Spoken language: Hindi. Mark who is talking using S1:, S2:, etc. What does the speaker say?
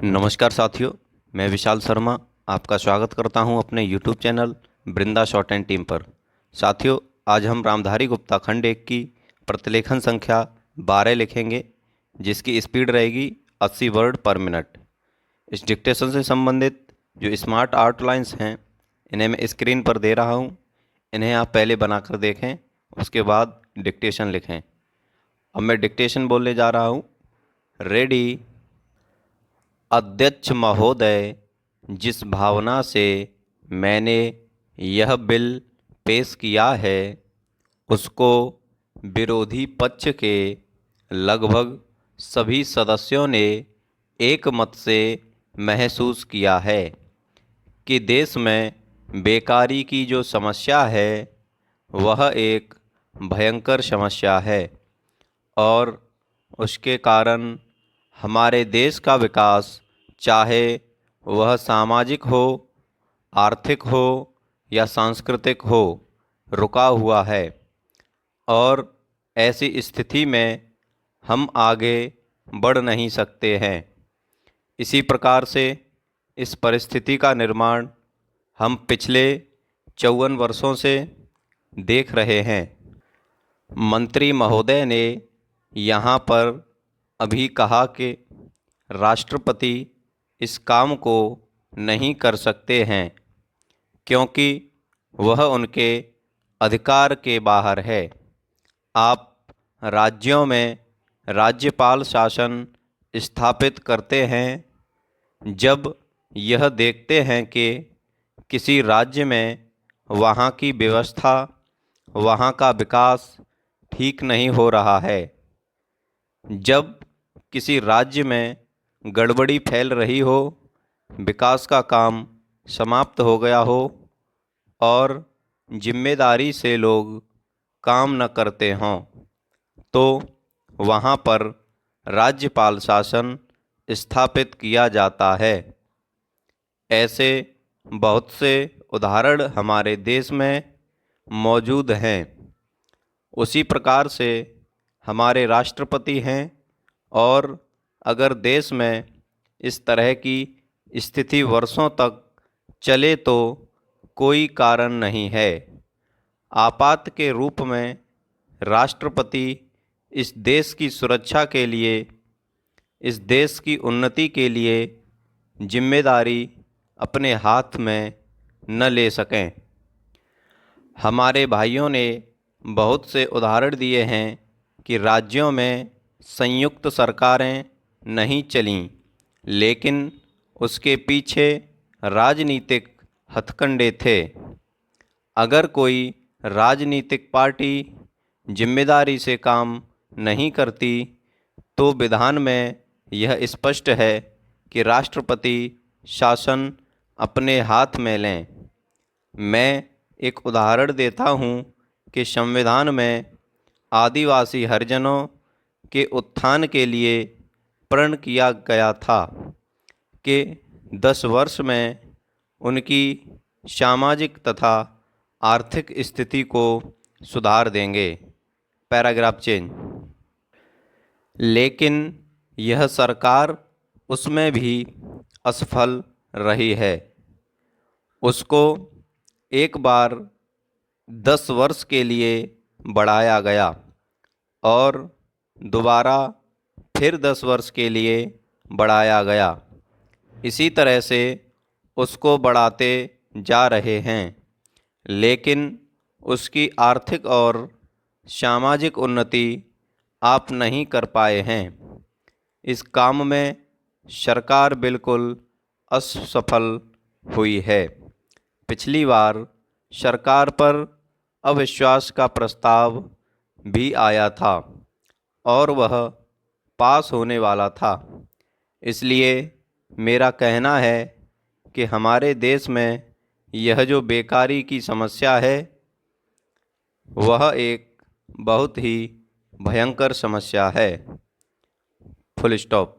S1: नमस्कार साथियों, मैं विशाल शर्मा आपका स्वागत करता हूं अपने YouTube channel Vrinda short and team पर। साथियों, आज हम रामधारी गुप्ता खंड 1 की प्रतिलेखन संख्या 12 लिखेंगे, जिसकी स्पीड रहेगी 80 वर्ड पर मिनट। इस डिक्टेशन से संबंधित जो स्मार्ट आउटलाइंस हैं, इन्हें मैं स्क्रीन पर दे रहा हूं। इन्हें आप पहले बनाकर देखें, उसके बाद डिक्टेशन लिखें। अब मैं डिक्टेशन बोलने जा रहा हूं। रेडी। अध्यक्ष महोदय, जिस भावना से मैंने यह बिल पेश किया है, उसको विरोधी पक्ष के लगभग सभी सदस्यों ने एक मत से महसूस किया है कि देश में बेकारी की जो समस्या है वह एक भयंकर समस्या है और उसके कारण हमारे देश का विकास, चाहे वह सामाजिक हो, आर्थिक हो या सांस्कृतिक हो, रुका हुआ है। और ऐसी स्थिति में हम आगे बढ़ नहीं सकते हैं। इसी प्रकार से इस परिस्थिति का निर्माण हम पिछले 54 वर्षों से देख रहे हैं। मंत्री महोदय ने यहाँ पर अभी कहा कि राष्ट्रपति इस काम को नहीं कर सकते हैं क्योंकि वह उनके अधिकार के बाहर है। आप राज्यों में राज्यपाल शासन स्थापित करते हैं जब यह देखते हैं कि किसी राज्य में वहाँ की व्यवस्था, वहाँ का विकास ठीक नहीं हो रहा है। जब किसी राज्य में गड़बड़ी फैल रही हो, विकास का काम समाप्त हो गया हो और जिम्मेदारी से लोग काम न करते हों, तो वहाँ पर राज्यपाल शासन स्थापित किया जाता है। ऐसे बहुत से उदाहरण हमारे देश में मौजूद हैं। उसी प्रकार से हमारे राष्ट्रपति हैं और अगर देश में इस तरह की स्थिति वर्षों तक चले तो कोई कारण नहीं है। आपात के रूप में राष्ट्रपति इस देश की सुरक्षा के लिए, इस देश की उन्नति के लिए जिम्मेदारी अपने हाथ में न ले सकें। हमारे भाइयों ने बहुत से उदाहरण दिए हैं कि राज्यों में संयुक्त सरकारें नहीं चलीं, लेकिन उसके पीछे राजनीतिक हथकंडे थे। अगर कोई राजनीतिक पार्टी जिम्मेदारी से काम नहीं करती तो विधान में यह स्पष्ट है कि राष्ट्रपति शासन अपने हाथ में लें। मैं एक उदाहरण देता हूँ कि संविधान में आदिवासी हरिजनों के उत्थान के लिए प्रण किया गया था कि 10 वर्ष में उनकी सामाजिक तथा आर्थिक स्थिति को सुधार देंगे। Paragraph change. लेकिन यह सरकार उसमें भी असफल रही है। उसको एक बार 10 वर्ष के लिए बढ़ाया गया और दोबारा फिर 10 वर्ष के लिए बढ़ाया गया। इसी तरह से उसको बढ़ाते जा रहे हैं, लेकिन उसकी आर्थिक और सामाजिक उन्नति आप नहीं कर पाए हैं। इस काम में सरकार बिल्कुल असफल हुई है। पिछली बार सरकार पर अविश्वास का प्रस्ताव भी आया था और वह पास होने वाला था। इसलिए मेरा कहना है कि हमारे देश में यह जो बेकारी की समस्या है वह एक बहुत ही भयंकर समस्या है। Full stop.